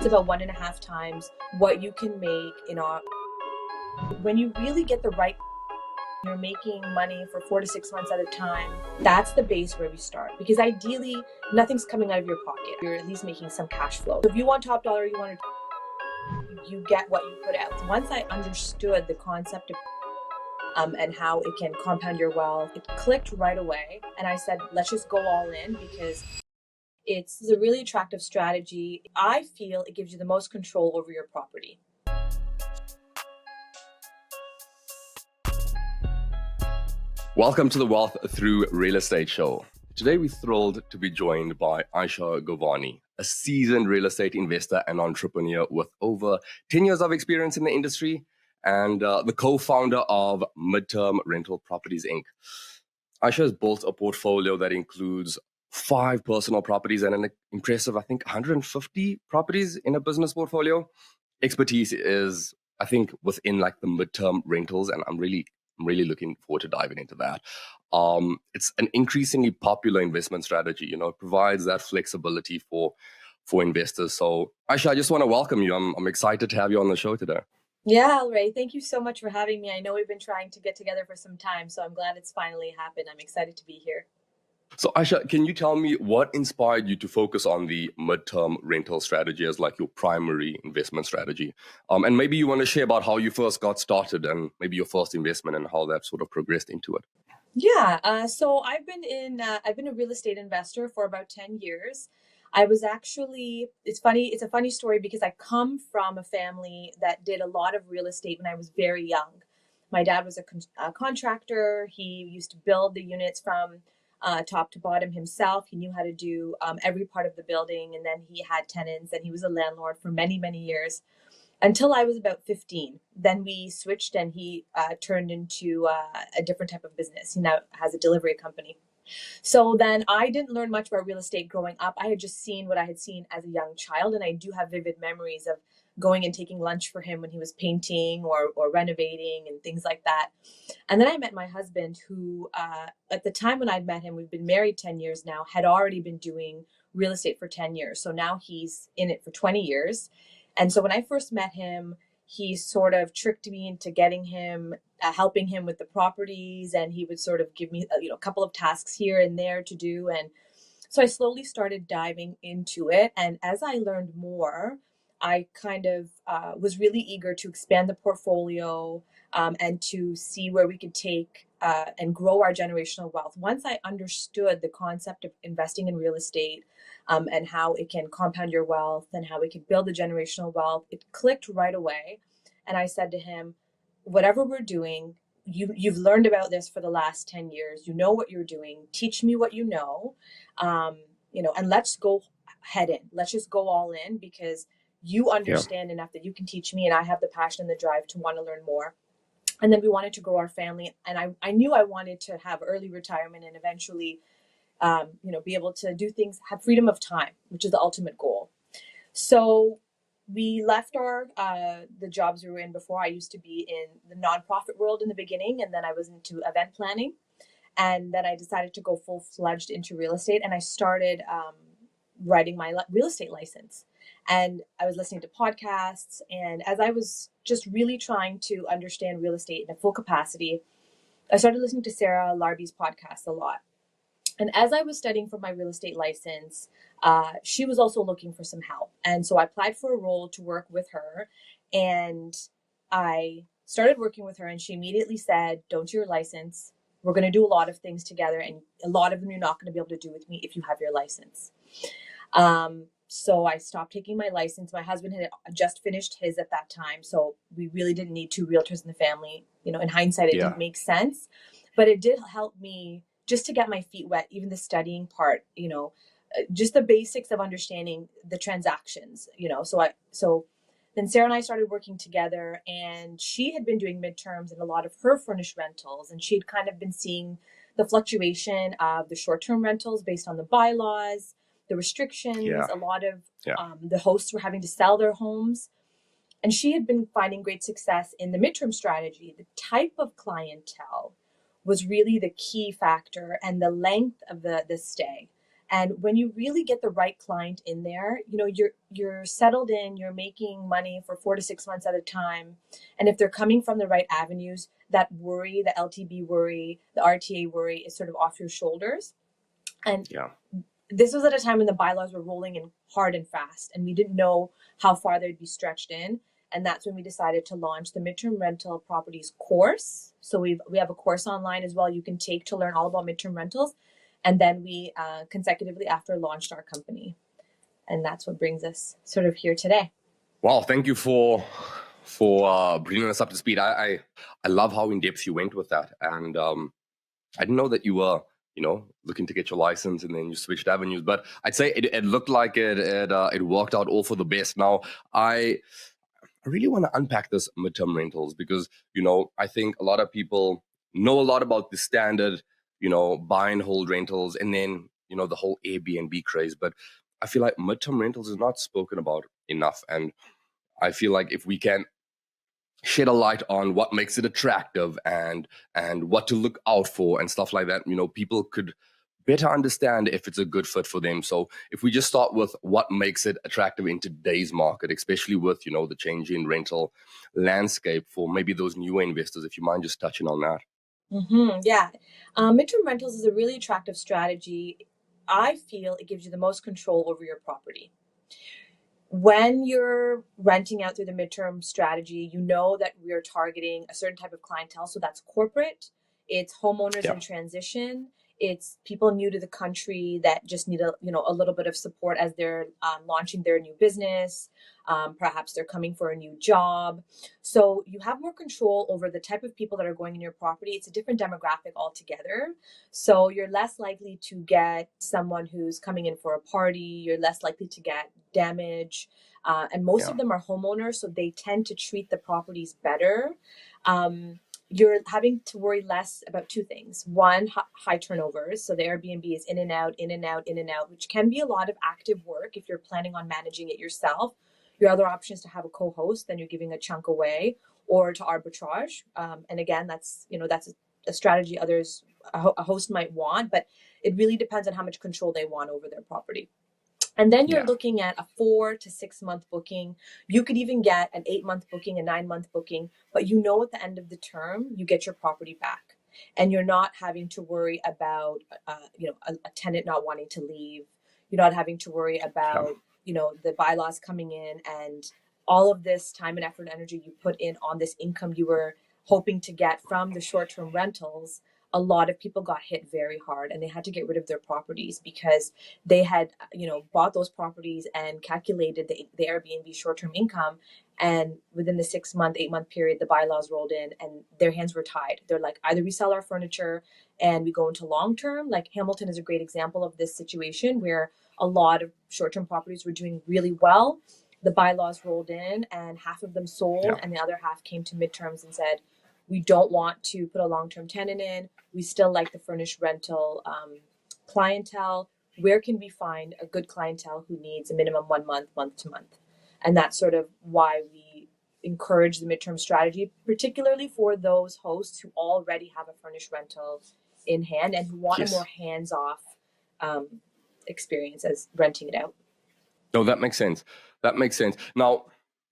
about 1.5 times what you can make in a, when you really get the right, you're making money for 4 to 6 months at a time. That's the base where we start, because ideally nothing's coming out of your pocket. You're at least making some cash flow. If you want top dollar, you get what you put out. Once I understood the concept of and how it can compound your wealth, it clicked right away. And I said, let's just go all in, because it's a really attractive strategy. I feel it gives you the most control over your property. Welcome to the Wealth Through Real Estate Show. Today we're thrilled to be joined by Aisha Govani, a seasoned real estate investor and entrepreneur with over 10 years of experience in the industry and the co-founder of Midterm Rental Properties, Inc. Aisha has built a portfolio that includes 5 personal properties and an impressive, 150 properties in a business portfolio. Expertise is, within the midterm rentals, and I'm really looking forward to diving into that. It's an increasingly popular investment strategy. It provides that flexibility for investors. So, Aisha, I just want to welcome you. I'm excited to have you on the show today. Yeah, Ray, thank you so much for having me. I know we've been trying to get together for some time, so I'm glad it's finally happened. I'm excited to be here. So, Aisha, can you tell me what inspired you to focus on the midterm rental strategy as your primary investment strategy? And maybe you want to share about how you first got started and maybe your first investment and how that sort of progressed into it. Yeah, so I've been a real estate investor for about 10 years. I was actually, it's a funny story because I come from a family that did a lot of real estate when I was very young. My dad was a contractor. He used to build the units from top to bottom himself. He knew how to do every part of the building, and then he had tenants, and he was a landlord for many, many years until I was about 15. Then we switched, and he turned into a different type of business. He now has a delivery company. So then I didn't learn much about real estate growing up. I had just seen what I had seen as a young child, and I do have vivid memories of going and taking lunch for him when he was painting or renovating and things like that. And then I met my husband, who at the time when I'd met him, we've been married 10 years now, had already been doing real estate for 10 years. So now he's in it for 20 years. And so when I first met him, he sort of tricked me into getting him, helping him with the properties, and he would sort of give me a couple of tasks here and there to do. And so I slowly started diving into it. And as I learned more, I kind of was really eager to expand the portfolio and to see where we could take and grow our generational wealth. Once I understood the concept of investing in real estate and how it can compound your wealth and how it can build a generational wealth, it clicked right away. And I said to him, whatever we're doing, you've learned about this for the last 10 years. You know what you're doing. Teach me what you know, and let's go head in. Let's just go all in, because you understand enough that you can teach me, and I have the passion and the drive to want to learn more. And then we wanted to grow our family, and I knew I wanted to have early retirement and eventually, be able to do things, have freedom of time, which is the ultimate goal. So we left the jobs we were in before. I used to be in the nonprofit world in the beginning, and then I was into event planning, and then I decided to go full-fledged into real estate, and I started writing my real estate license. And I was listening to podcasts, and as I was just really trying to understand real estate in a full capacity, I started listening to Sarah Larby's podcast a lot. And as I was studying for my real estate license, she was also looking for some help. And so I applied for a role to work with her, and I started working with her, and she immediately said, don't do your license. We're going to do a lot of things together, and a lot of them you're not going to be able to do with me if you have your license. So I stopped taking my license. My husband had just finished his at that time, so we really didn't need 2 realtors in the family. In hindsight, it didn't make sense, but it did help me just to get my feet wet, even the studying part, just the basics of understanding the transactions, So then Sarah and I started working together, and she had been doing midterms in a lot of her furnished rentals, and she'd kind of been seeing the fluctuation of the short-term rentals based on the bylaws, the restrictions. A lot of the hosts were having to sell their homes. And she had been finding great success in the midterm strategy. The type of clientele was really the key factor, and the length of the stay. And when you really get the right client in there, you're settled in, you're making money for 4 to 6 months at a time. And if they're coming from the right avenues, that worry, the LTB worry, the RTA worry is sort of off your shoulders. And Yeah. this was at a time when the bylaws were rolling in hard and fast, and we didn't know how far they'd be stretched in. And that's when we decided to launch the midterm rental properties course. So we have a course online as well you can take to learn all about midterm rentals. And then we consecutively after launched our company. And that's what brings us sort of here today. Wow, thank you for bringing us up to speed. I love how in depth you went with that, and I didn't know that you were looking to get your license and then you switched avenues. But I'd say it looked like it worked out all for the best. Now I really want to unpack this midterm rentals because I think a lot of people know a lot about the standard buy and hold rentals, and then the whole Airbnb craze. But I feel like midterm rentals is not spoken about enough, and I feel like if we can shed a light on what makes it attractive and what to look out for and stuff like that, people could better understand if it's a good fit for them. So if we just start with what makes it attractive in today's market, especially with the change in rental landscape for maybe those newer investors, if you mind just touching on that. Yeah. Midterm rentals is a really attractive strategy. I feel it gives you the most control over your property. When you're renting out through the midterm strategy, you know that we're targeting a certain type of clientele. So that's corporate, it's homeowners Yeah. in transition, it's people new to the country that just need a little bit of support as they're launching their new business. Perhaps they're coming for a new job. So you have more control over the type of people that are going in your property. It's a different demographic altogether. So you're less likely to get someone who's coming in for a party. You're less likely to get damage. And most Yeah. of them are homeowners, so they tend to treat the properties better. You're having to worry less about two things. One, high turnovers. So the Airbnb is in and out, in and out, in and out, which can be a lot of active work if you're planning on managing it yourself. Your other option is to have a co-host, then you're giving a chunk away, or to arbitrage. And again, that's a strategy a host might want, but it really depends on how much control they want over their property. And then you're looking at a 4 to 6 month booking. You could even get an 8-month booking, a 9-month booking, but at the end of the term, you get your property back. And you're not having to worry about, a tenant not wanting to leave. You're not having to worry about, the bylaws coming in and all of this time and effort and energy you put in on this income you were hoping to get from the short-term rentals. A lot of people got hit very hard and they had to get rid of their properties because they had bought those properties and calculated the Airbnb short-term income, and within the 8-month period the bylaws rolled in and their hands were tied. They're like, either we sell our furniture and we go into long-term, like Hamilton is a great example of this situation where a lot of short-term properties were doing really well. The bylaws rolled in and half of them sold, and the other half came to midterms and said, we don't want to put a long-term tenant in. We still like the furnished rental clientele. Where can we find a good clientele who needs a minimum 1 month, month to month? And that's sort of why we encourage the midterm strategy, particularly for those hosts who already have a furnished rental in hand and who want a more hands-off experience as renting it out. No, that makes sense. Now,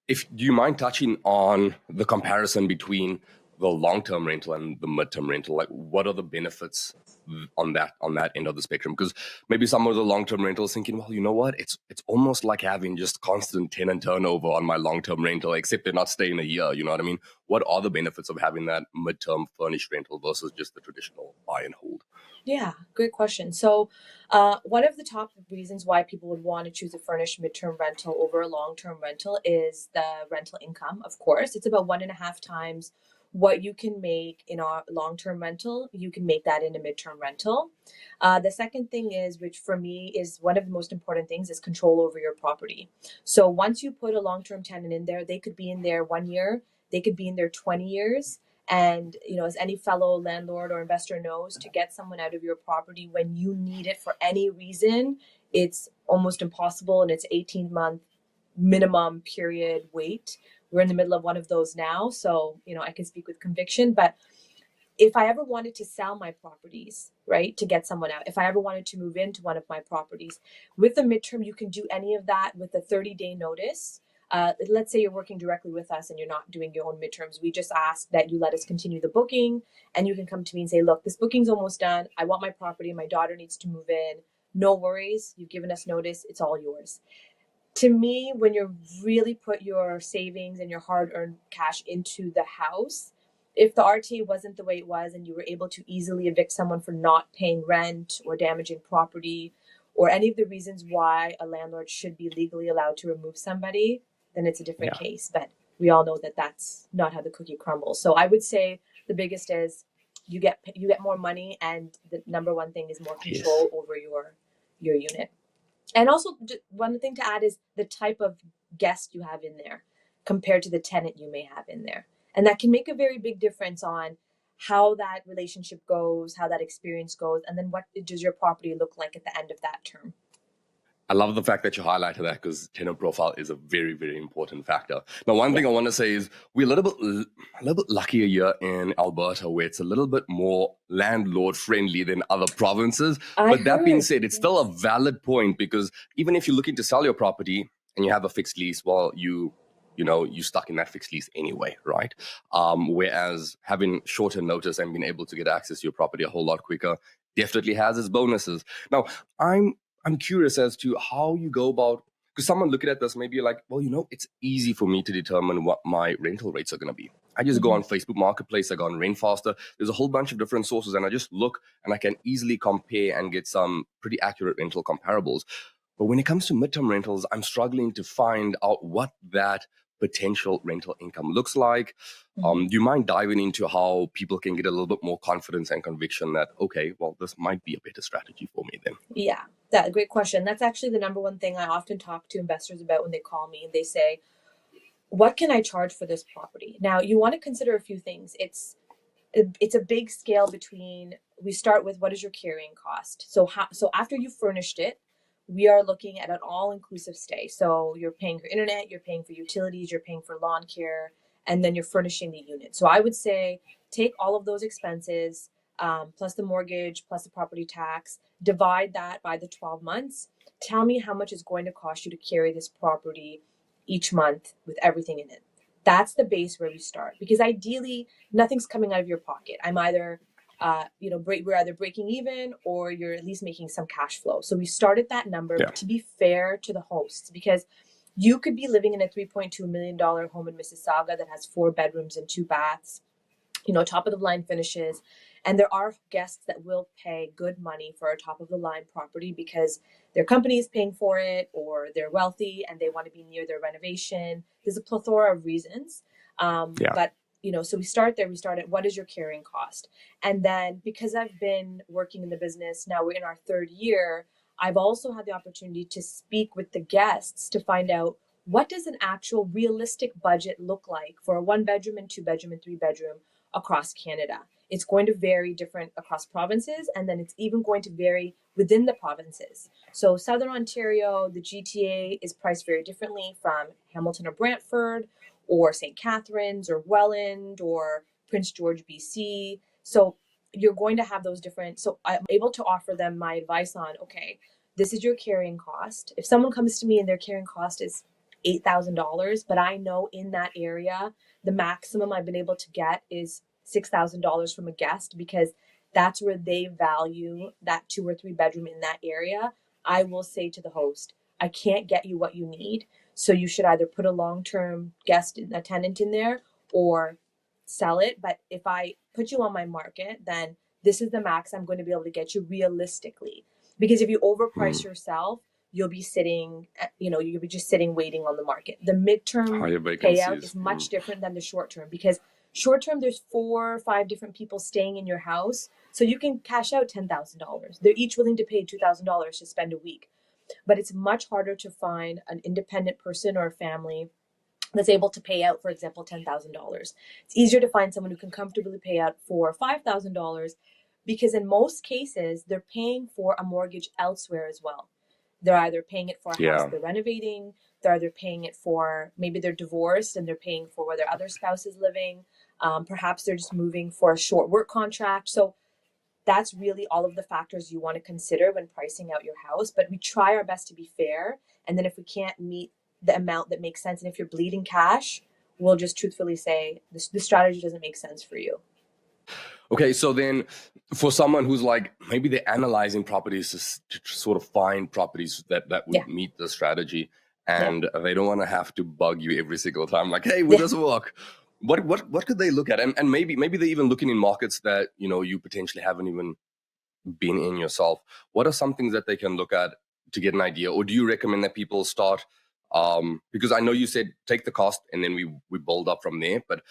do you mind touching on the comparison between the long-term rental and the midterm rental? Like, what are the benefits on that end of the spectrum? Because maybe some of the long-term rentals thinking, well, you know what, it's almost like having just constant tenant turnover on my long-term rental, except they're not staying a year. You know what I mean? What are the benefits of having that midterm furnished rental versus just the traditional buy and hold? Yeah, great question. So one of the top reasons why people would want to choose a furnished midterm rental over a long-term rental is the rental income. Of course, it's about 1.5 times what you can make in a long-term rental. You can make that in a midterm rental. The second thing is, which for me is one of the most important things, is control over your property. So once you put a long-term tenant in there, they could be in there 1 year, they could be in there 20 years. And, as any fellow landlord or investor knows, to get someone out of your property when you need it for any reason, it's almost impossible. And it's 18-month minimum period wait. We're in the middle of one of those now. So, I can speak with conviction. But if I ever wanted to sell my properties, right, to get someone out, if I ever wanted to move into one of my properties, with the midterm, you can do any of that with a 30-day notice. Let's say you're working directly with us and you're not doing your own midterms. We just ask that you let us continue the booking, and you can come to me and say, look, this booking's almost done. I want my property. My daughter needs to move in. No worries. You've given us notice. It's all yours. To me, when you really put your savings and your hard-earned cash into the house, if the RTA wasn't the way it was and you were able to easily evict someone for not paying rent or damaging property or any of the reasons why a landlord should be legally allowed to remove somebody, then it's a different case. But we all know that that's not how the cookie crumbles. So I would say the biggest is you get more money, and the number one thing is more control over your unit. And also, one thing to add is the type of guest you have in there compared to the tenant you may have in there. And that can make a very big difference on how that relationship goes, how that experience goes, and then what does your property look like at the end of that term. I love the fact that you highlighted that, because tenant profile is a very, very important factor. Now, one thing I want to say is we're a little bit luckier here in Alberta, where it's a little bit more landlord friendly than other provinces. But that being said, it's still a valid point, because even if you're looking to sell your property and you have a fixed lease, well, you're stuck in that fixed lease anyway, right? Whereas having shorter notice and being able to get access to your property a whole lot quicker definitely has its bonuses. Now, I'm curious as to how you go about, because someone looking at this, maybe you're like, well, it's easy for me to determine what my rental rates are going to be. I just go on Facebook Marketplace, I go on Rainfaster. There's a whole bunch of different sources, and I just look and I can easily compare and get some pretty accurate rental comparables. But when it comes to midterm rentals, I'm struggling to find out what that potential rental income looks like. Do you mind diving into how people can get a little bit more confidence and conviction that, okay, well, this might be a better strategy for me then? Yeah, great question. That's actually the number one thing I often talk to investors about when they call me and they say, what can I charge for this property? Now, you want to consider a few things. It's a big scale between, we start with what is your carrying cost. So after you furnished it, we are looking at an all-inclusive stay. So you're paying for internet, you're paying for utilities, you're paying for lawn care, and then you're furnishing the unit. So I would say take all of those expenses, plus the mortgage, plus the property tax, divide that by the 12 months. Tell me how much it's going to cost you to carry this property each month with everything in it. That's the base where we start, because ideally nothing's coming out of your pocket. I'm either we're either breaking even or you're at least making some cash flow. So we start at that number, but to be fair to the hosts, because you could be living in a $3.2 million home in Mississauga that has 4 bedrooms and 2 baths, top of the line finishes. And there are guests that will pay good money for a top of the line property because their company is paying for it, or they're wealthy and they want to be near their renovation. There's a plethora of reasons. But so we start there. We start at what is your carrying cost? And then, because I've been working in the business, now we're in our 3rd year, I've also had the opportunity to speak with the guests to find out, what does an actual realistic budget look like for a 1-bedroom and 2-bedroom and 3-bedroom across Canada? It's going to vary different across provinces, and then it's even going to vary within the provinces. So Southern Ontario, the GTA, is priced very differently from Hamilton or Brantford, or St. Catharines, or Welland, or Prince George, BC. So you're going to have those different, so I'm able to offer them my advice on, okay, this is your carrying cost. If someone comes to me and their carrying cost is $8,000, but I know in that area, the maximum I've been able to get is $6,000 from a guest, because that's where they value that 2 or 3 bedroom in that area, I will say to the host, I can't get you what you need. So you should either put a long-term guest, a tenant in there, or sell it. But if I put you on my market, then this is the max I'm going to be able to get you realistically. Because if you overprice yourself, you'll be sitting, you'll be just sitting waiting on the market. The midterm payout is much different than the short term, because short term, there's 4 or 5 different people staying in your house. So you can cash out $10,000. They're each willing to pay $2,000 to spend a week. But it's much harder to find an independent person or a family that's able to pay out, for example, $10,000. It's easier to find someone who can comfortably pay out $4,000 or $5,000, because in most cases, they're paying for a mortgage elsewhere as well. They're either paying it for a house Yeah. they're renovating, they're either paying it for, maybe they're divorced and they're paying for where their other spouse is living. Perhaps they're just moving for a short work contract. So that's really all of the factors you want to consider when pricing out your house. But we try our best to be fair. And then if we can't meet the amount that makes sense, and if you're bleeding cash, we'll just truthfully say the strategy doesn't make sense for you. Okay, so then for someone who's like, maybe they're analyzing properties to sort of find properties that would meet the strategy, and they don't want to have to bug you every single time, like, hey, would this work? What could they look at? And maybe they're even looking in markets that, you know, you potentially haven't even been in yourself. What are some things that they can look at to get an idea? Or do you recommend that people start, because I know you said take the cost and then we build up from there, but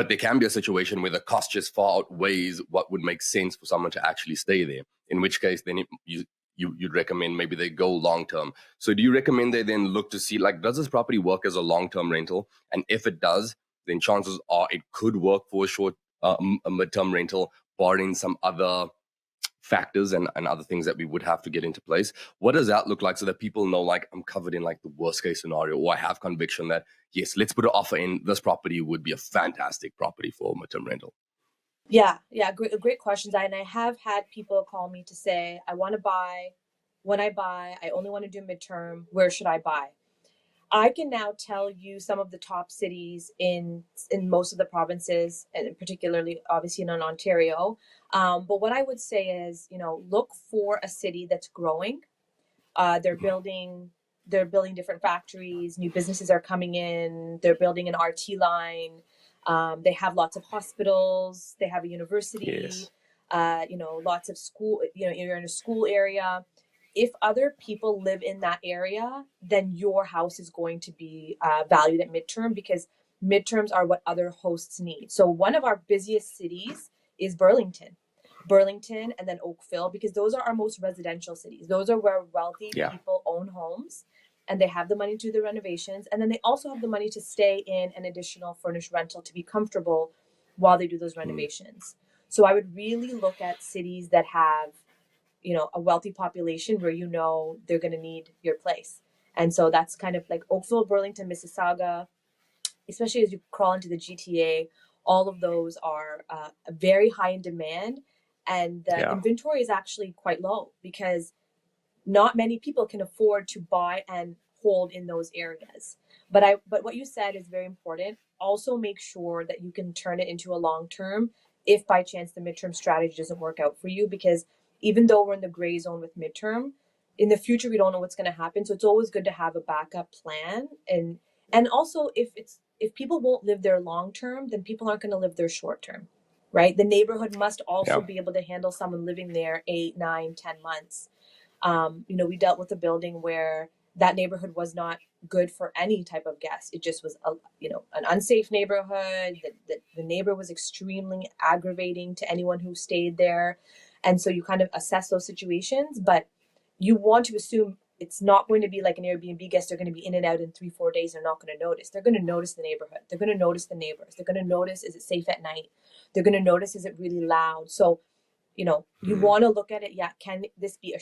there can be a situation where the cost just far outweighs what would make sense for someone to actually stay there, in which case then you'd recommend maybe they go long term. So do you recommend they then look to see, like, does this property work as a long-term rental? And if it does, then chances are it could work for a short a midterm rental, barring some other factors and other things that we would have to get into place. What does that look like, so that people know, like, I'm covered in like the worst case scenario, or I have conviction that yes, let's put an offer in, this property would be a fantastic property for midterm rental? Yeah, great questions. And I have had people call me to say, I want to buy. When I buy, I only want to do midterm. Where should I buy? I can now tell you some of the top cities in most of the provinces, and particularly obviously in Ontario. But what I would say is, you know, look for a city that's growing. They're building different factories. New businesses are coming in. They're building an RT line. They have lots of hospitals. They have a university. Yes. Lots of school. You know, you're in a school area. If other people live in that area, then your house is going to be valued at midterm, because midterms are what other hosts need. So one of our busiest cities is Burlington, and then Oakville, because those are our most residential cities. Those are where wealthy people own homes and they have the money to do the renovations. And then they also have the money to stay in an additional furnished rental to be comfortable while they do those renovations. So I would really look at cities that have, you know, a wealthy population where, you know, they're going to need your place. And so that's kind of like Oakville, Burlington, Mississauga, especially as you crawl into the GTA. All of those are very high in demand, and the inventory is actually quite low, because not many people can afford to buy and hold in those areas. But what you said is very important. Also make sure that you can turn it into a long term if by chance the midterm strategy doesn't work out for you, because even though we're in the gray zone with midterm, in the future we don't know what's going to happen. So it's always good to have a backup plan. And also, if people won't live there long term, then people aren't going to live there short term, right? The neighborhood must also be able to handle someone living there 8, 9, 10 months. We dealt with a building where that neighborhood was not good for any type of guest. It just was an unsafe neighborhood. The neighbor was extremely aggravating to anyone who stayed there. And so you kind of assess those situations, but you want to assume it's not going to be like an Airbnb guest. They're going to be in and out in 3-4 days. They're not going to notice. They're going to notice the neighborhood. They're going to notice the neighbors. They're going to notice, is it safe at night? They're going to notice, is it really loud? So, you want to look at it. Yeah, can this be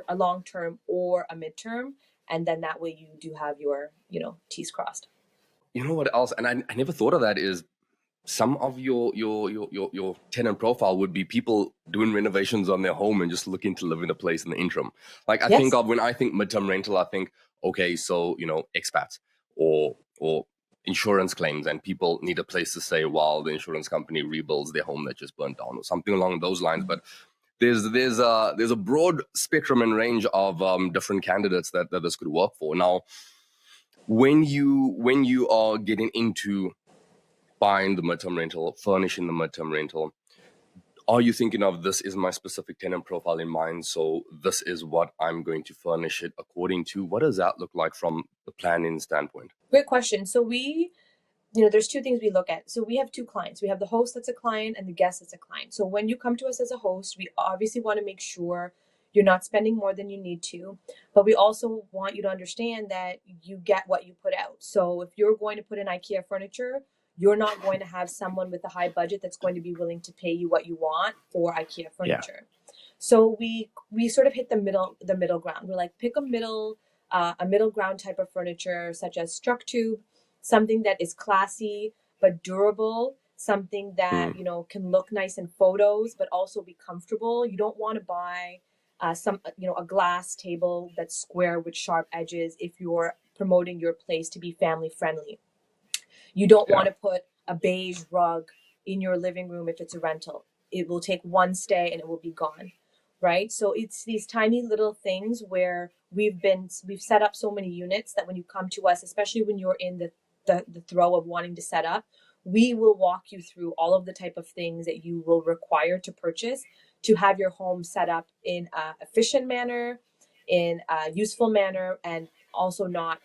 a long term, or a midterm? And then that way you do have your, T's crossed. You know what else? And I never thought of that, is some of your tenant profile would be people doing renovations on their home and just looking to live in a place in the interim. Like, I think of, when I think midterm rental, I think, okay, so, expats or insurance claims, and people need a place to stay while the insurance company rebuilds their home that just burnt down, or something along those lines. But there's a broad spectrum and range of different candidates that this could work for. Now, when you are getting into buying the midterm rental, furnishing the midterm rental, are you thinking of, this is my specific tenant profile in mind, so this is what I'm going to furnish it according to? What does that look like from the planning standpoint? Great question. So there's two things we look at. So we have two clients. We have the host that's a client and the guest that's a client. So when you come to us as a host, we obviously want to make sure you're not spending more than you need to, but we also want you to understand that you get what you put out. So if you're going to put in IKEA furniture, you're not going to have someone with a high budget that's going to be willing to pay you what you want for IKEA furniture. So we sort of hit the middle ground. We're like, pick a middle ground type of furniture, such as structube, something that is classy but durable, something that Mm, can look nice in photos but also be comfortable. You don't want to buy a glass table that's square with sharp edges if you're promoting your place to be family friendly. You don't want yeah. to put a beige rug in your living room if it's a rental. It will take one stay and it will be gone, right? So it's these tiny little things where we've set up so many units that when you come to us, especially when you're in the throw of wanting to set up, we will walk you through all of the type of things that you will require to purchase to have your home set up in a efficient manner, in a useful manner, and also not,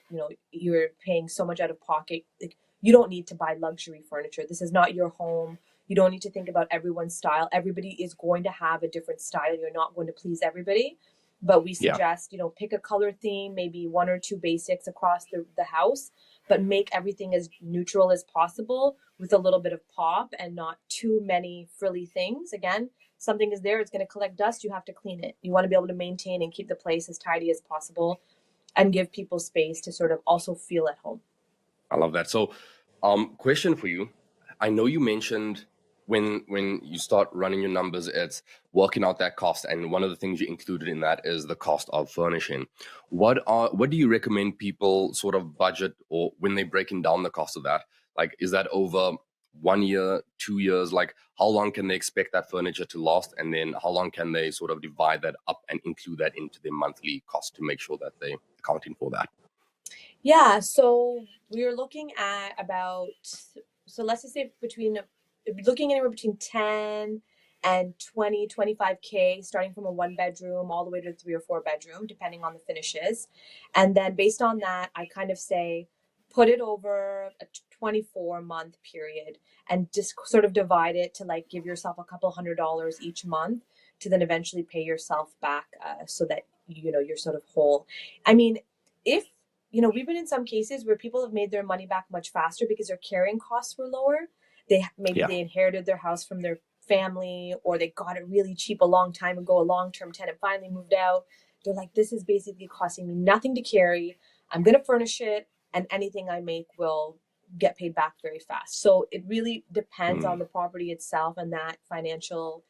you're paying so much out of pocket. Like, you don't need to buy luxury furniture. This is not your home. You don't need to think about everyone's style. Everybody is going to have a different style. You're not going to please everybody. But we Yeah. suggest, pick a color theme, maybe one or two basics across the house, but make everything as neutral as possible with a little bit of pop and not too many frilly things. Again, something is there, it's going to collect dust. You have to clean it. You want to be able to maintain and keep the place as tidy as possible and give people space to sort of also feel at home. I love that. So, question for you. I know you mentioned when you start running your numbers, it's working out that cost, and one of the things you included in that is the cost of furnishing. What do you recommend people sort of budget, or when they're breaking down the cost of that? Like, is that over 1 year, 2 years? Like, how long can they expect that furniture to last, and then how long can they sort of divide that up and include that into their monthly cost to make sure that they're accounting for that? Yeah, so we're looking at about, so let's just say looking anywhere between 10 and 25K, starting from a one bedroom all the way to a 3 or 4 bedroom, depending on the finishes. And then based on that, I kind of say put it over a 24-month period and just sort of divide it to like give yourself a couple $100 each month to then eventually pay yourself back, so that you're sort of whole. I mean, if we've been in some cases where people have made their money back much faster because their carrying costs were lower. Maybe Yeah. they inherited their house from their family, or they got it really cheap a long time ago. A long-term tenant finally moved out. They're like, this is basically costing me nothing to carry. I'm going to furnish it, and anything I make will get paid back very fast. So it really depends Mm. on the property itself and that financial,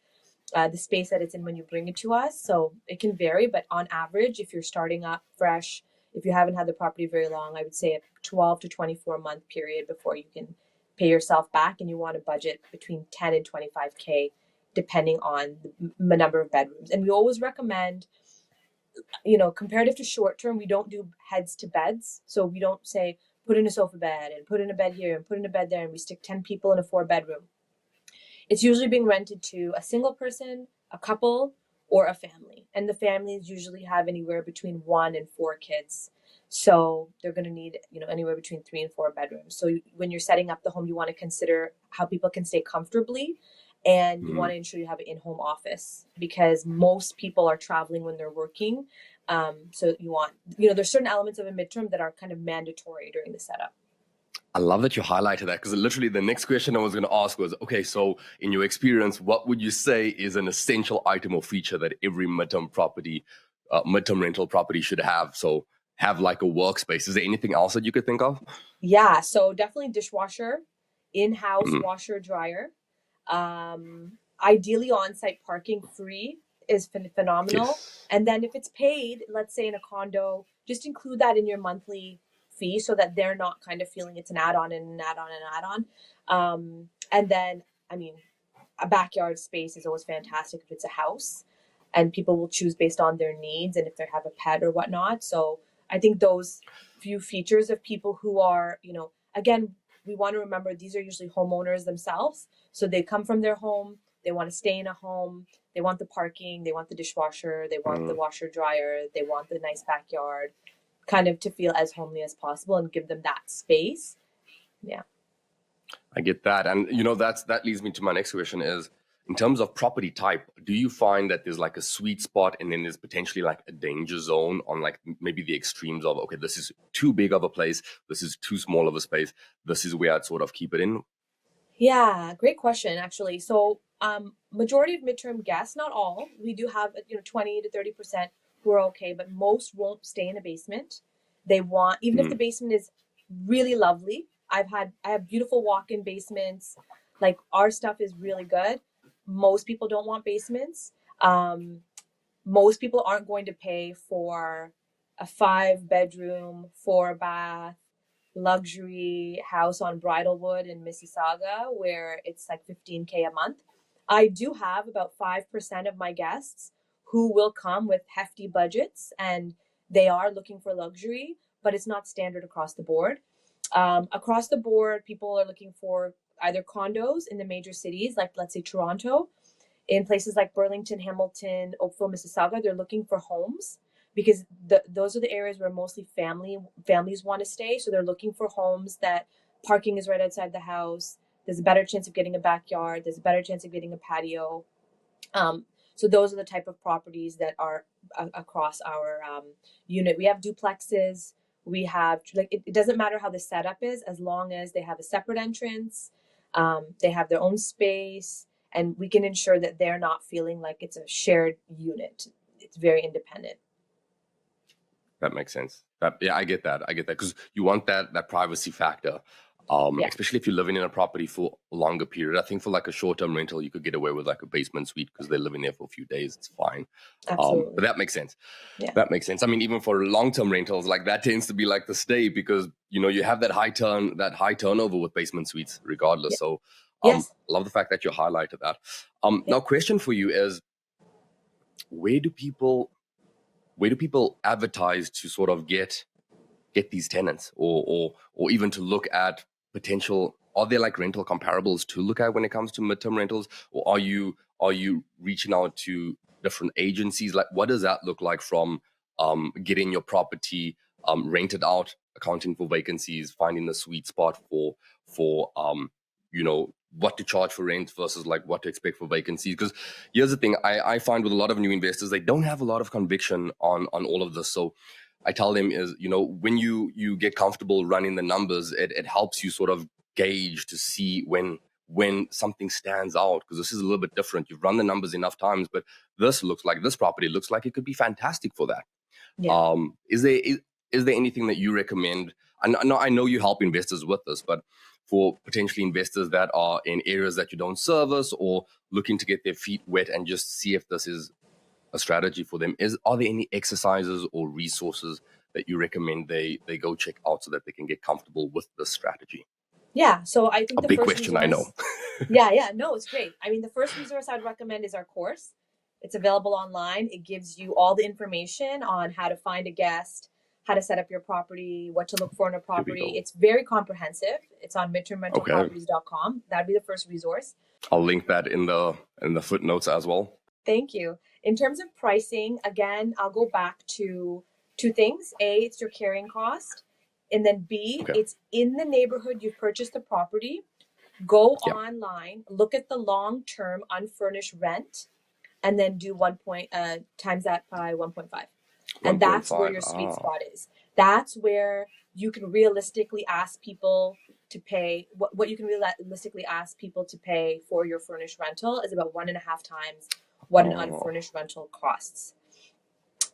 the space that it's in when you bring it to us. So it can vary, but on average, if you're starting up fresh, if you haven't had the property very long, I would say a 12 to 24-month period before you can pay yourself back, and you want to budget between 10 and 25K depending on the number of bedrooms. And we always recommend, comparative to short term, we don't do heads to beds. So we don't say put in a sofa bed and put in a bed here and put in a bed there, and we stick 10 people in a 4 bedroom. It's usually being rented to a single person, a couple, or a family. And the families usually have anywhere between 1 and 4 kids. So they're going to need, anywhere between 3 and 4 bedrooms. So when you're setting up the home, you want to consider how people can stay comfortably, and you want Mm. to ensure you have an in-home office because most people are traveling when they're working. So you want, there's certain elements of a midterm that are kind of mandatory during the setup. I love that you highlighted that, because literally the next question I was going to ask was, okay, so in your experience, what would you say is an essential item or feature that every midterm rental property should have? So have like a workspace. Is there anything else that you could think of? Yeah, so definitely dishwasher, in-house Mm. washer dryer. Ideally on-site parking free is phenomenal. Yes. And then if it's paid, let's say in a condo, just include that in your monthly fee so that they're not kind of feeling it's an add-on and an add-on and an add-on. And then, I mean, a backyard space is always fantastic if it's a house, and people will choose based on their needs and if they have a pet or whatnot. So I think those few features of people who are, again, we want to remember these are usually homeowners themselves. So they come from their home, they want to stay in a home, they want the parking, they want the dishwasher, they want the Mm. washer dryer, they want the nice backyard, kind of to feel as homely as possible and give them that space. Yeah. I get that. And that leads me to my next question is, in terms of property type, do you find that there's like a sweet spot and then there's potentially like a danger zone on like maybe the extremes of, okay, this is too big of a place, this is too small of a space, this is where I'd sort of keep it in? Yeah, great question, actually. So Majority of midterm guests, not all. We do have 20 to 30% who are okay, but most won't stay in a basement. They want, even if the basement is really lovely. I have beautiful walk-in basements. Like our stuff is really good. Most people don't want basements. Most people aren't going to pay for a 5-bedroom, 4-bath luxury house on Bridalwood in Mississauga where it's like $15K a month. I do have about 5% of my guests who will come with hefty budgets and they are looking for luxury, but it's not standard across the board. Across the board, people are looking for either condos in the major cities, like let's say Toronto. In places like Burlington, Hamilton, Oakville, Mississauga, they're looking for homes because those are the areas where mostly families want to stay. So they're looking for homes that parking is right outside the house. There's a better chance of getting a backyard. There's a better chance of getting a patio. So those are the type of properties that are across our unit. We have duplexes. We have it doesn't matter how the setup is as long as they have a separate entrance. They have their own space, and we can ensure that they're not feeling like it's a shared unit. It's very independent. That makes sense. I get that. Because you want that privacy factor. Especially if you're living in a property for a longer period. I think for like a short-term rental, you could get away with like a basement suite because they're living there for a few days. It's fine. Absolutely. But that makes sense. Yeah. That makes sense. I mean, even for long-term rentals, like that tends to be like the stay because you have that high turnover with basement suites, regardless. So, Yes. I love the fact that you highlighted that. Now, question for you is, where do people advertise to sort of get these tenants, or even to look at potential? Are there like rental comparables to look at when it comes to midterm rentals, or are you reaching out to different agencies? Like, what does that look like from getting your property rented out, accounting for vacancies, finding the sweet spot for what to charge for rent versus like what to expect for vacancies? Because here's the thing, I find with a lot of new investors, they don't have a lot of conviction on all of this. So I tell them is, when you get comfortable running the numbers, it helps you sort of gauge to see when something stands out, because this is a little bit different. You've run the numbers enough times, but this property looks like it could be fantastic for that. Yeah. Is there anything that you recommend? I know you help investors with this, but for potentially investors that are in areas that you don't service or looking to get their feet wet and just see if this is a strategy for them, are there any exercises or resources that you recommend they go check out so that they can get comfortable with this strategy? Yeah. So I think A big question, I know. Yeah. No, it's great. I mean, the first resource I'd recommend is our course. It's available online. It gives you all the information on how to find a guest, how to set up your property, what to look for in a property. It's very comprehensive. It's on midtermrentalproperties.com. That'd be the first resource. I'll link that in the footnotes as well. Thank you. In terms of pricing, again, I'll go back to two things. A, it's your carrying cost. And then B, it's in the neighborhood you've purchased the property. Go online, look at the long-term unfurnished rent, and then do times that by 1.5. And that's where your sweet spot is. That's where you can realistically ask people to pay. What you can realistically ask people to pay for your furnished rental is about 1.5 times what an unfurnished rental costs.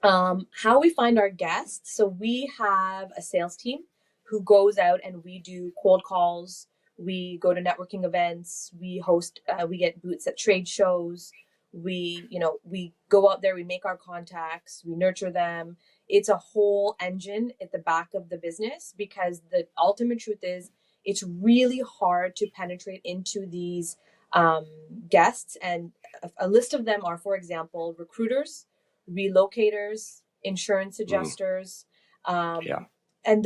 How we find our guests. So we have a sales team who goes out and we do cold calls. We go to networking events. We host, we get booths at trade shows. We go out there, we make our contacts, we nurture them. It's a whole engine at the back of the business, because the ultimate truth is it's really hard to penetrate into these guests. And a list of them are, for example, recruiters, relocators, insurance adjusters. And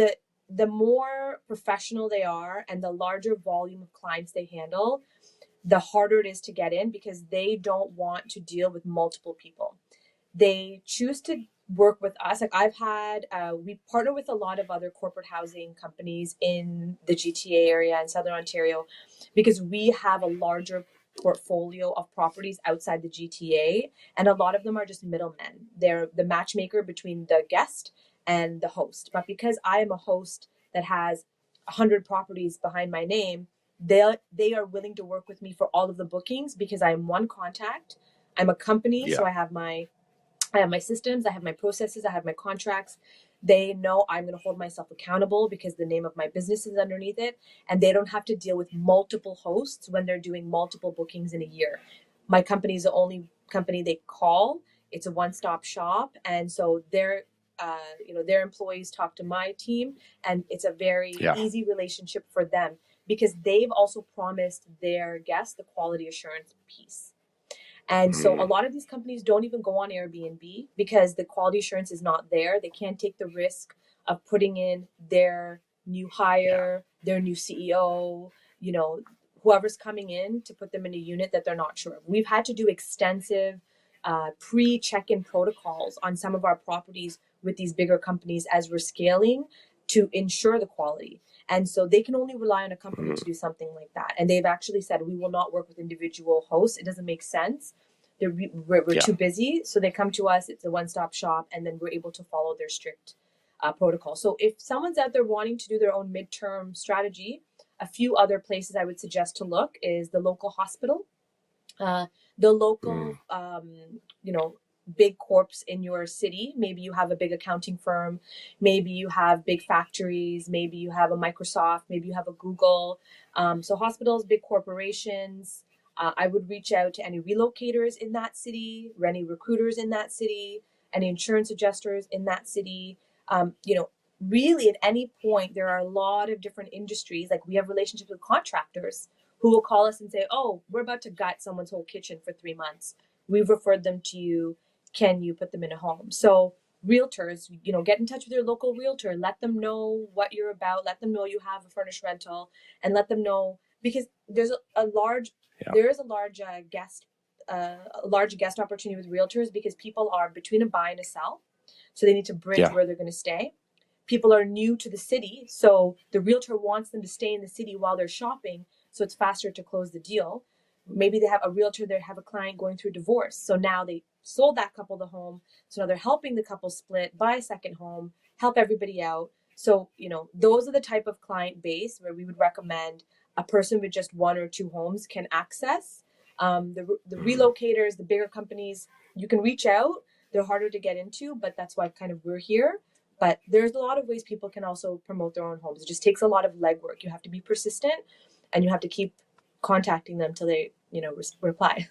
the more professional they are and the larger volume of clients they handle, the harder it is to get in, because they don't want to deal with multiple people. They choose to work with us. Like we partner with a lot of other corporate housing companies in the GTA area and Southern Ontario, because we have a larger portfolio of properties outside the GTA, and a lot of them are just middlemen. They're the matchmaker between the guest and the host. But because I am a host that has 100 properties behind my name, they are willing to work with me for all of the bookings because I'm one contact. I'm a company, so Yeah. I have my systems, I have my processes, I have my contracts. They know I'm going to hold myself accountable because the name of my business is underneath it, and they don't have to deal with multiple hosts when they're doing multiple bookings in a year. My company is the only company they call. It's a one-stop shop, and so their employees talk to my team, and it's a very Yeah. easy relationship for them because they've also promised their guests the quality assurance piece. And so a Mm. lot of these companies don't even go on Airbnb because the quality assurance is not there. They can't take the risk of putting in their new Yeah. hire, their new CEO, whoever's coming in to put them in a unit that they're not sure of. We've had to do extensive pre-check-in protocols on some of our properties with these bigger companies as we're scaling to ensure the quality. And so they can only rely on a company to Mm. do something like that. And they've actually said, we will not work with individual hosts. It doesn't make sense. We're Yeah. too busy. So they come to us. It's a one-stop shop. And then we're able to follow their strict protocol. So if someone's out there wanting to do their own midterm strategy, a few other places I would suggest to look is the local hospital, the Mm. local, big corps in your city. Maybe you have a big accounting firm, maybe you have big factories, maybe you have a Microsoft, maybe you have a Google. So hospitals, big corporations. I would reach out to any relocators in that city, or any recruiters in that city, any insurance adjusters in that city. Really at any point, there are a lot of different industries. Like we have relationships with contractors who will call us and say, oh, we're about to gut someone's whole kitchen for 3 months. We've referred them to you. Can you put them in a home? So realtors, get in touch with your local realtor. Let them know what you're about. Let them know you have a furnished rental, and let them know because Yeah. there is a large guest opportunity with realtors because people are between a buy and a sell. So they need to bridge Yeah. where they're going to stay. People are new to the city. So the realtor wants them to stay in the city while they're shopping. So it's faster to close the deal. Maybe they have a realtor that have a client going through divorce. So now they sold that couple the home. So now they're helping the couple split, buy a second home, help everybody out. So, those are the type of client base where we would recommend a person with just one or two homes can access. The Mm. relocators, the bigger companies, you can reach out. They're harder to get into, but that's why kind of we're here. But there's a lot of ways people can also promote their own homes. It just takes a lot of legwork. You have to be persistent, and you have to keep contacting them till they, reply.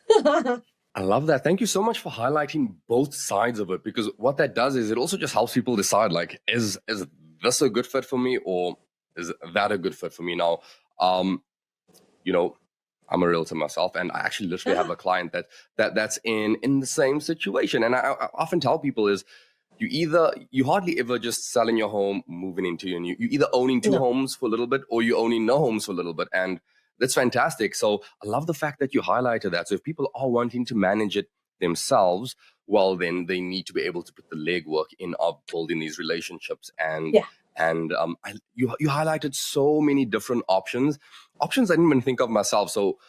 I love that. Thank you so much for highlighting both sides of it, because what that does is it also just helps people decide, like, is this a good fit for me, or is that a good fit for me? Now, um, you know, I'm a realtor myself, and I actually literally have a client that's in the same situation. And I often tell people is you hardly ever just selling your home, moving into your new. You either owning two No. homes for a little bit, or you owning no homes for a little bit, and that's fantastic. So I love the fact that you highlighted that. So if people are wanting to manage it themselves, well, then they need to be able to put the legwork in of building these relationships. And Yeah. you highlighted so many different options I didn't even think of myself. So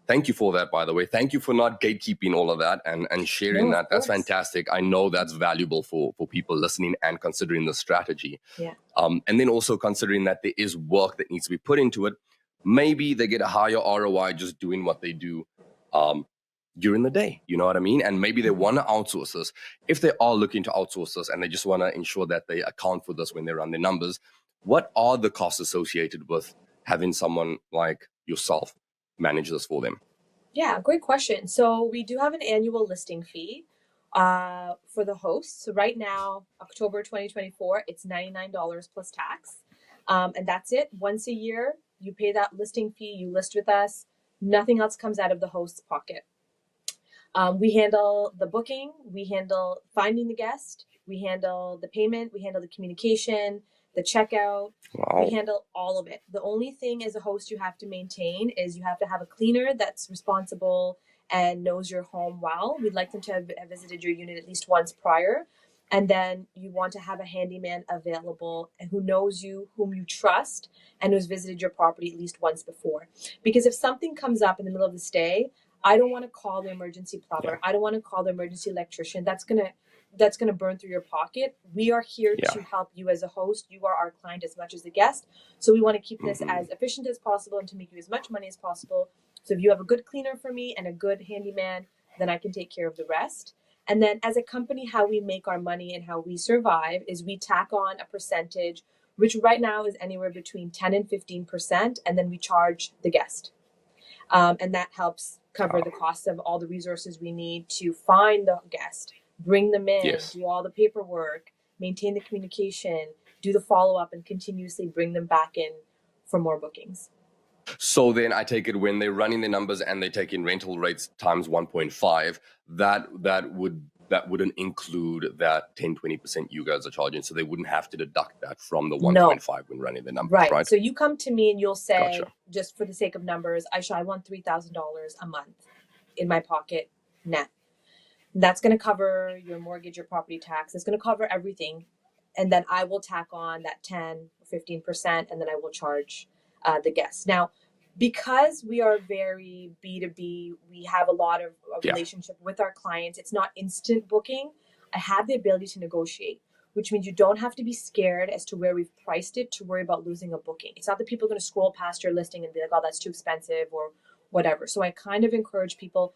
thank you for that, by the way. Thank you for not gatekeeping all of that and sharing No, of that. That's course. fantastic. I know that's valuable for people listening and considering the strategy. Yeah. And then also considering that there is work that needs to be put into it. Maybe they get a higher ROI just doing what they do during the day. You know what I mean? And maybe they want to outsource this. If they are looking to outsource this and they just want to ensure that they account for this when they run their numbers, what are the costs associated with having someone like yourself manage this for them? Yeah, great question. So we do have an annual listing fee for the host. So right now, October 2024, it's $99 plus tax. And that's it. Once a year, you pay that listing fee, you list with us. Nothing else comes out of the host's pocket. We handle the booking, we handle finding the guest, we handle the payment, we handle the communication, the checkout. We Wow. handle all of it. The only thing as a host you have to maintain is you have to have a cleaner that's responsible and knows your home well. We'd like them to have visited your unit at least once prior. And then you want to have a handyman available and who knows you, whom you trust, and who's visited your property at least once before. Because if something comes up in the middle of the stay, I don't want to call the emergency Yeah. plumber. I don't want to call the emergency electrician. That's going to that's going to burn through your pocket. We are here Yeah. to help you as a host. You are our client as much as the guest. So we want to keep this Mm-hmm. as efficient as possible and to make you as much money as possible. So if you have a good cleaner for me and a good handyman, then I can take care of the rest. And then as a company, how we make our money and how we survive is we tack on a percentage, which right now is anywhere between 10 and 15%, and then we charge the guest. And that helps cover the cost of all the resources we need to find the guest, bring them in, Yes. do all the paperwork, maintain the communication, do the follow-up, and continuously bring them back in for more bookings. So then I take it when they're running the numbers and they take in rental rates times 1.5, that wouldn't include that 10-20% you guys are charging. So they wouldn't have to deduct that from the 1.5 when running the numbers, right? So you come to me and you'll say, Gotcha. just for the sake of numbers, Aisha, I want $3,000 a month in my pocket net. That's going to cover your mortgage, your property tax. It's going to cover everything. And then I will tack on that 10 or 15%, and then I will charge the guests. Now, because we are very B2B, we have a lot of relationship with our clients. It's not instant booking. I have the ability to negotiate, which means you don't have to be scared as to where we've priced it to worry about losing a booking. It's not that people are going to scroll past your listing and be like, oh, that's too expensive or whatever. So I kind of encourage people,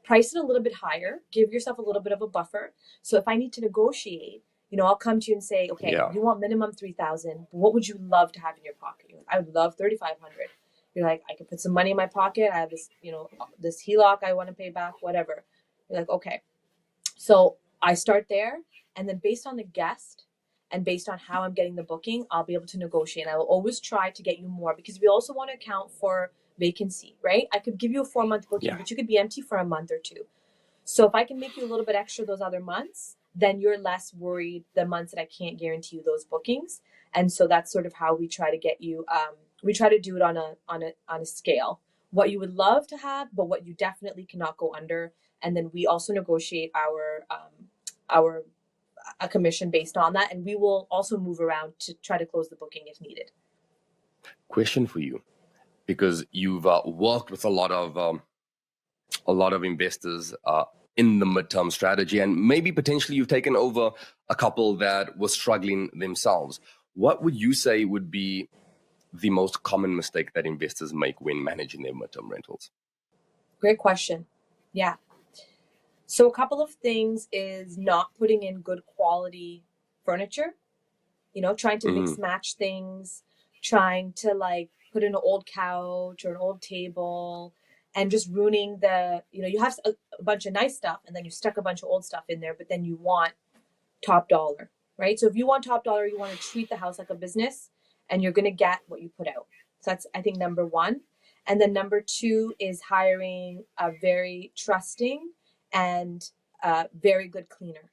price it a little bit higher, give yourself a little bit of a buffer. So if I need to negotiate, I'll come to you and say, okay, you want minimum 3,000, but what would you love to have in your pocket? I would love 3,500. You're like, I can put some money in my pocket. I have this, this HELOC I want to pay back, whatever. You're like, okay. So I start there, and then based on the guest and based on how I'm getting the booking, I'll be able to negotiate. And I will always try to get you more because we also want to account for vacancy, right? I could give you a 4-month booking, but you could be empty for a month or two. So if I can make you a little bit extra those other months, then you're less worried the months that I can't guarantee you those bookings. And so that's sort of how we try to get you. We try to do it on a scale. What you would love to have, but what you definitely cannot go under. And then we also negotiate our a commission based on that, and we will also move around to try to close the booking if needed. Question for you, because you've worked with a lot of investors in the midterm strategy, and maybe potentially you've taken over a couple that were struggling themselves. What would you say would be the most common mistake that investors make when managing their midterm rentals? Great question. Yeah. So a couple of things is not putting in good quality furniture, trying to mix match things, trying to like put in an old couch or an old table and just ruining you have a bunch of nice stuff and then you stuck a bunch of old stuff in there, but then you want top dollar, right? So if you want top dollar, you want to treat the house like a business and you're going to get what you put out. So that's, I think, number one. And then number two is hiring a very trusting and very good cleaner.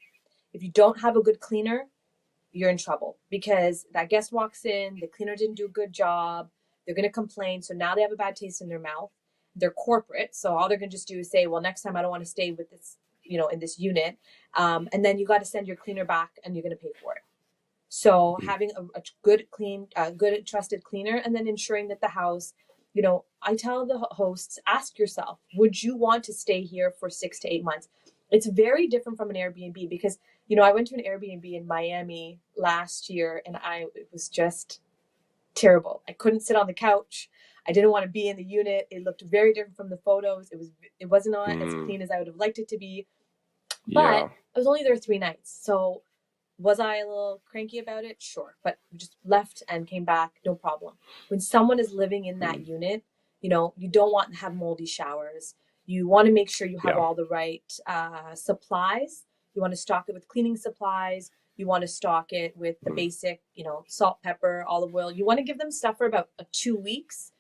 If you don't have a good cleaner, you're in trouble because that guest walks in, the cleaner didn't do a good job, they're going to complain. So now they have a bad taste in their mouth. They're corporate. So all they're going to just do is say, well, next time I don't want to stay with this, in this unit. And then you got to send your cleaner back and you're going to pay for it. So having a good, good, trusted cleaner, and then ensuring that the house, I tell the hosts, ask yourself, would you want to stay here for 6 to 8 months? It's very different from an Airbnb because, I went to an Airbnb in Miami last year and it was just terrible. I couldn't sit on the couch. I didn't want to be in the unit. It looked very different from the photos. It wasn't as clean as I would have liked it to be. But I was only there 3 nights. So was I a little cranky about it? Sure. But we just left and came back, no problem. When someone is living in that unit, you don't want to have moldy showers. You want to make sure you have all the right supplies. You want to stock it with cleaning supplies. You want to stock it with the basic, salt, pepper, olive oil. You want to give them stuff for about 2 weeks,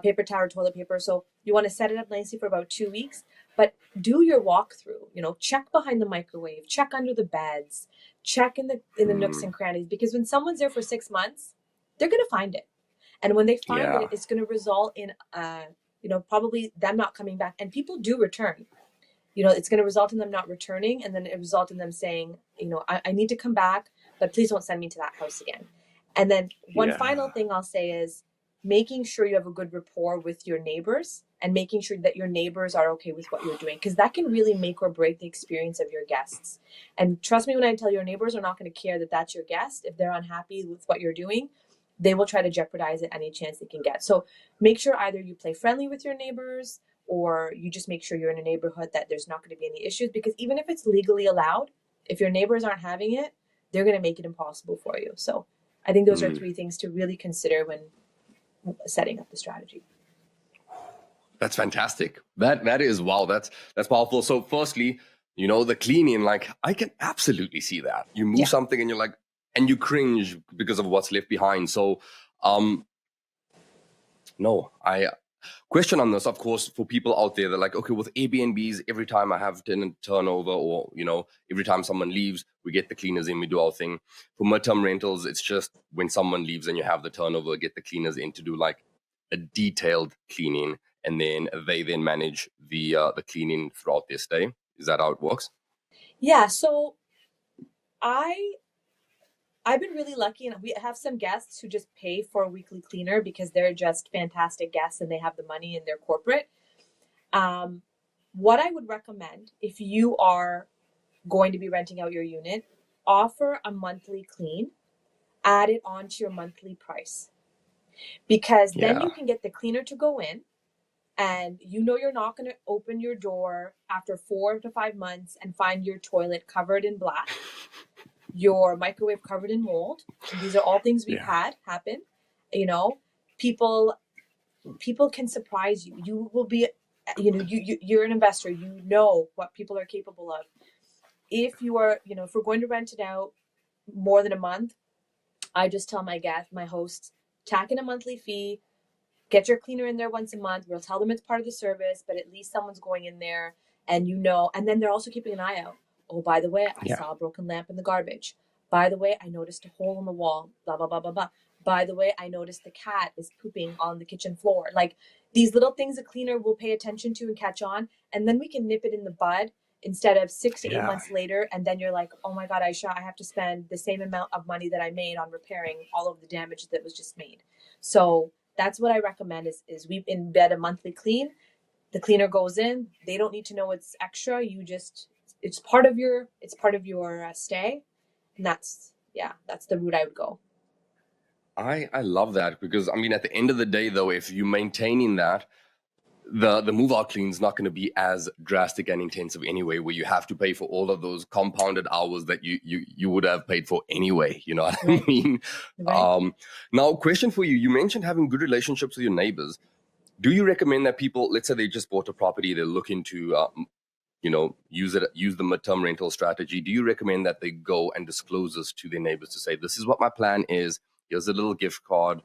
paper towel, toilet paper. So you want to set it up nicely for about 2 weeks. But do your walkthrough, check behind the microwave, check under the beds, check in the nooks and crannies, because when someone's there for 6 months, they're going to find it. And when they find it, it's going to result in, probably them not coming back. And people do return. It's going to result in them not returning, and then it result in them saying, I need to come back, but please don't send me to that house again. And then one final thing I'll say is making sure you have a good rapport with your neighbors and making sure that your neighbors are okay with what you're doing, because that can really make or break the experience of your guests. And trust me when I tell you, your neighbors are not going to care that that's your guest. If they're unhappy with what you're doing, they will try to jeopardize it any chance they can get. So make sure either you play friendly with your neighbors, or you just make sure you're in a neighborhood that there's not going to be any issues, because even if it's legally allowed, if your neighbors aren't having it, they're going to make it impossible for you. So I think those are three things to really consider when setting up the strategy. That's fantastic. That is, wow, that's powerful. So firstly, the cleaning, like I can absolutely see that. You move something and you're like, and you cringe because of what's left behind. So no, I question on this, of course, for people out there, they're like, okay, with Airbnbs, every time I have tenant turnover, or every time someone leaves, we get the cleaners in, we do our thing. For midterm rentals, it's just when someone leaves and you have the turnover, get the cleaners in to do like a detailed cleaning, and then they manage the cleaning throughout their stay. Is that how it works? Yeah. So I've been really lucky, and we have some guests who just pay for a weekly cleaner because they're just fantastic guests and they have the money and they're corporate. What I would recommend, if you are going to be renting out your unit, offer a monthly clean, add it onto your monthly price, because then you can get the cleaner to go in, and you're not going to open your door after 4 to 5 months and find your toilet covered in black, your microwave covered in mold. These are all things we've had happen. People can surprise you. You will be, you're an investor. You know what people are capable of. If you are, if we're going to rent it out more than a month, I just tell my hosts, tack in a monthly fee, get your cleaner in there once a month. We'll tell them it's part of the service, but at least someone's going in there, and and then they're also keeping an eye out. Oh, by the way, I saw a broken lamp in the garbage. By the way, I noticed a hole in the wall, blah, blah, blah, blah, blah. By the way, I noticed the cat is pooping on the kitchen floor. Like, these little things a cleaner will pay attention to and catch on, and then we can nip it in the bud instead of 6 to 8 months later. And then you're like, oh my God, Aisha, I have to spend the same amount of money that I made on repairing all of the damage that was just made. So that's what I recommend is we embed a monthly clean. The cleaner goes in. They don't need to know it's extra. It's part of your stay. And that's the route I would go. I love that, because I mean, at the end of the day, though, if you're maintaining that, the move out clean is not going to be as drastic and intensive anyway, where you have to pay for all of those compounded hours that you would have paid for anyway. You know what I mean? Right. Now, question for you: you mentioned having good relationships with your neighbors. Do you recommend that people, let's say they just bought a property, they're looking to use the midterm rental strategy, do you recommend that they go and disclose this to their neighbors to say, this is what my plan is, here's a little gift card,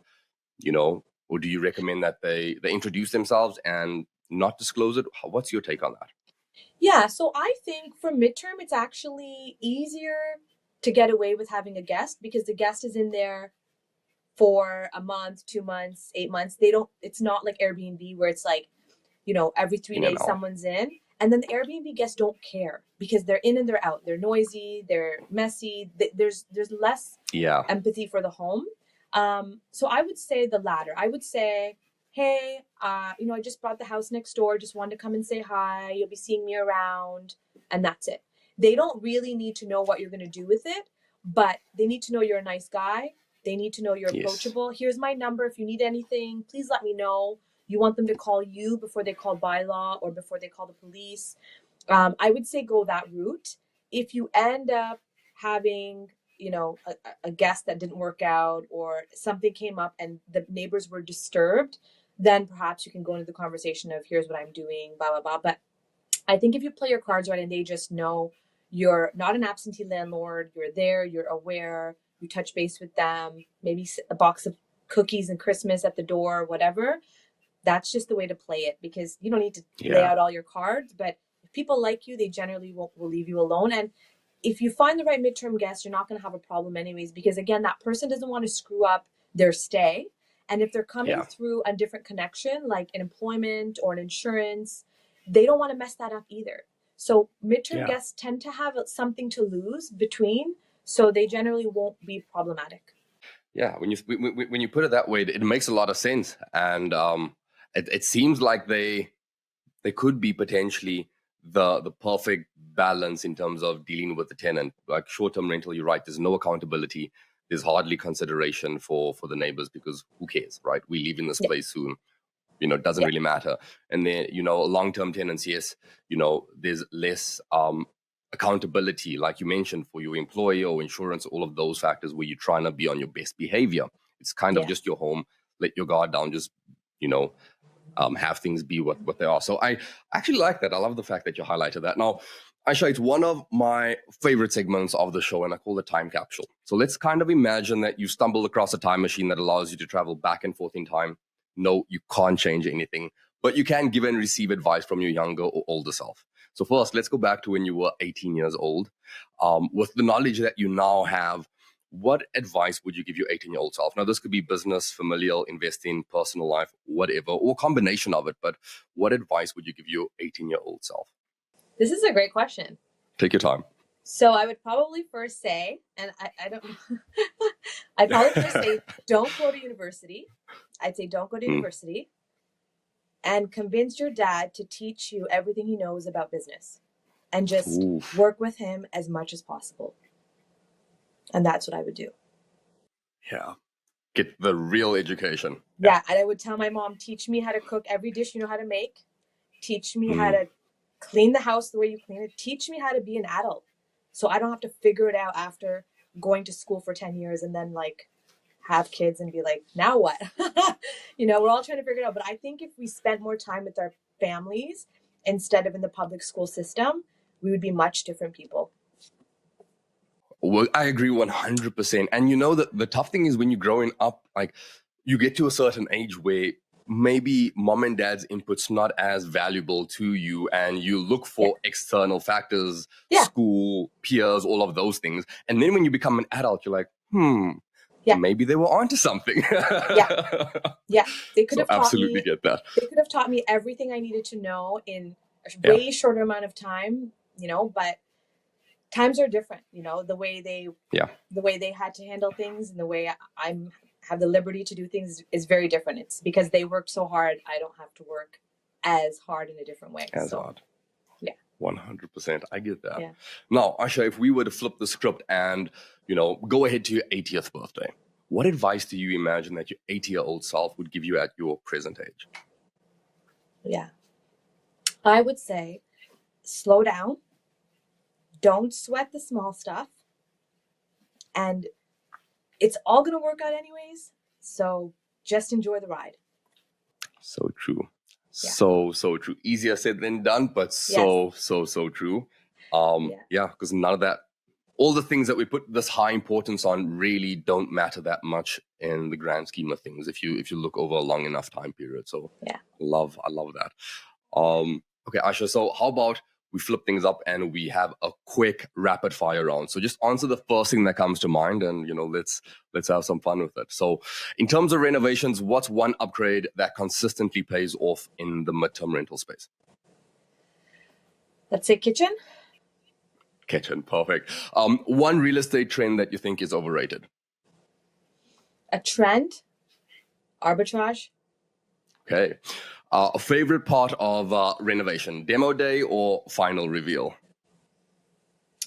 or do you recommend that they introduce themselves and not disclose it? What's your take on that? Yeah, so I think for midterm, it's actually easier to get away with having a guest, because the guest is in there for a month, 2 months, 8 months. It's not like Airbnb where it's like, every 3 days someone's in. And then the Airbnb guests don't care because they're in and they're out. They're noisy, they're messy. There's less empathy for the home. So I would say the latter. I would say, hey, I just bought the house next door. Just wanted to come and say hi. You'll be seeing me around. And that's it. They don't really need to know what you're going to do with it, but they need to know you're a nice guy. They need to know you're approachable. Here's my number. If you need anything, please let me know. You want them to call you before they call bylaw or before they call the police. I would say go that route. If you end up having, a guest that didn't work out, or something came up and the neighbors were disturbed, then perhaps you can go into the conversation of, here's what I'm doing, blah, blah, blah. But I think if you play your cards right and they just know you're not an absentee landlord, you're there, you're aware, you touch base with them, maybe a box of cookies and Christmas at the door, whatever, that's just the way to play it, because you don't need to lay out all your cards. But if people like you, they generally will leave you alone. And if you find the right midterm guest, you're not going to have a problem anyways, because again, that person doesn't want to screw up their stay. And if they're coming through a different connection, like an employment or an insurance, they don't want to mess that up either. So midterm guests tend to have something to lose between, so they generally won't be problematic. Yeah, when you put it that way, it makes a lot of sense. And it seems like they could be potentially the perfect balance in terms of dealing with the tenant. Like short-term rental, you're right, there's no accountability, there's hardly consideration for the neighbors, because who cares, right? We live in this Yeah. place soon, it doesn't really matter. And then long-term tenants, yes, there's less accountability, like you mentioned, for your employer or insurance, all of those factors where you're trying to be on your best behavior. It's kind of just your home, let your guard down, just have things be what they are. So I actually like that. I love the fact that you highlighted that. Now, Aisha, it's one of my favorite segments of the show, and I call it time capsule. So let's kind of imagine that you stumbled across a time machine that allows you to travel back and forth in time. No, you can't change anything, but you can give and receive advice from your younger or older self. So first, let's go back to when you were 18 years old. With the knowledge that you now have, what advice would you give your 18-year-old self? Now, this could be business, familial, investing, personal life, whatever, or a combination of it. But what advice would you give your 18-year-old self? This is a great question. Take your time. So I would probably first say, and I don't know, I'd probably first say, don't go to university. I'd say, don't go to university, and convince your dad to teach you everything he knows about business, and just work with him as much as possible. And that's what I would do. Yeah. Get the real education. Yeah. And I would tell my mom, teach me how to cook every dish you know how to make. Teach me how to clean the house the way you clean it. Teach me how to be an adult, so I don't have to figure it out after going to school for 10 years and then have kids and be like, now what? We're all trying to figure it out. But I think if we spent more time with our families instead of in the public school system, we would be much different people. Well, I agree 100%. And the tough thing is, when you're growing up, you get to a certain age where maybe mom and dad's input's not as valuable to you, and you look for external factors, school, peers, all of those things. And then when you become an adult, you're like, maybe they were onto something. They could have absolutely get that. They could have taught me everything I needed to know in a way shorter amount of time, but times are different, the way they had to handle things and the way I have the liberty to do things is very different. It's because they worked so hard. I don't have to work as hard in a different way. Hard. Yeah. 100%. I get that. Yeah. Now, Aisha, if we were to flip the script and, go ahead to your 80th birthday, what advice do you imagine that your 80-year-old self would give you at your present age? Yeah. I would say, slow down. Don't sweat the small stuff. And it's all going to work out anyways. So just enjoy the ride. So true. Yeah. So true. Easier said than done, but so true. Because none of that, all the things that we put this high importance on really don't matter that much in the grand scheme of things if you look over a long enough time period. So I love that. Okay, Aisha, so how about we flip things up and we have a quick rapid fire round. So just answer the first thing that comes to mind, and let's have some fun with it. So in terms of renovations, what's one upgrade that consistently pays off in the midterm rental space? Let's say kitchen. Kitchen, perfect. One real estate trend that you think is overrated? A trend? Arbitrage. Okay. A favorite part of renovation, demo day or final reveal?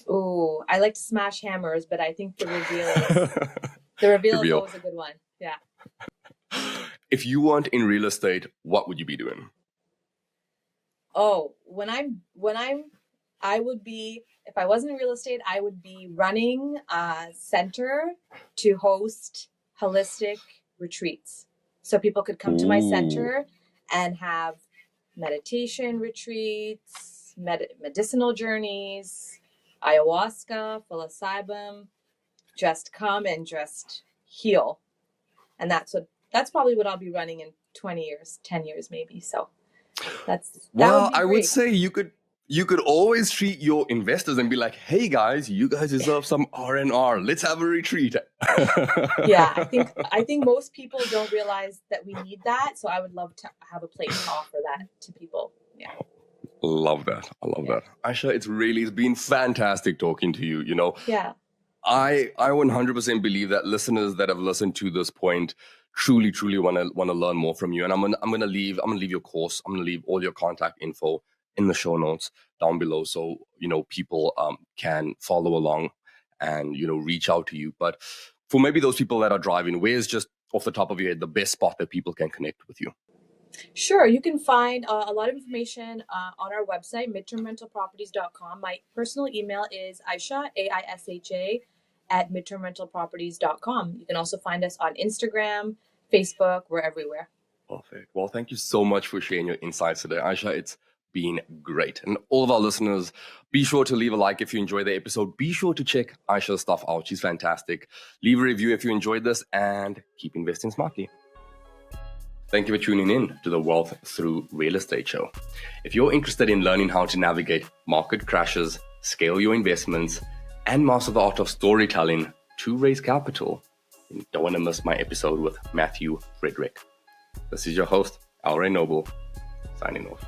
Oh, I like to smash hammers, but I think the reveal is always a good one. Yeah. If you weren't in real estate, what would you be doing? Oh, I would be, if I wasn't in real estate, I would be running a center to host holistic retreats. So people could come to my center and have meditation retreats, medicinal journeys, ayahuasca, psilocybin, just come and just heal. And that's probably what I'll be running in 20 years, 10 years maybe. So I would say you could always treat your investors and be like, hey guys, you guys deserve some R&R. Let's have a retreat. Yeah, I think most people don't realize that we need that. So I would love to have a place to offer that to people. Yeah. Love that. I love that. Aisha, it's been fantastic talking to you, Yeah. I 100% believe that listeners that have listened to this point truly want to learn more from you. And I'm gonna leave your course. I'm gonna leave all your contact info in the show notes down below, so people can follow along and reach out to you. But for maybe those people that are driving, where's just off the top of your head the best spot that people can connect with you? Sure, you can find a lot of information on our website, midtermrentalproperties.com. My personal email is Aisha, Aisha, at midtermrentalproperties.com. You can also find us on Instagram, Facebook, we're everywhere. Perfect. Well, thank you so much for sharing your insights today, Aisha. It's been great. And all of our listeners, be sure to leave a like if you enjoyed the episode. Be sure to check Aisha's stuff out. She's fantastic. Leave a review if you enjoyed this, and keep investing smartly. Thank you for tuning in to the Wealth Through Real Estate Show. If you're interested in learning how to navigate market crashes, scale your investments, and master the art of storytelling to raise capital, you don't want to miss my episode with Matthew Frederick. This is your host, Alray Noble, signing off.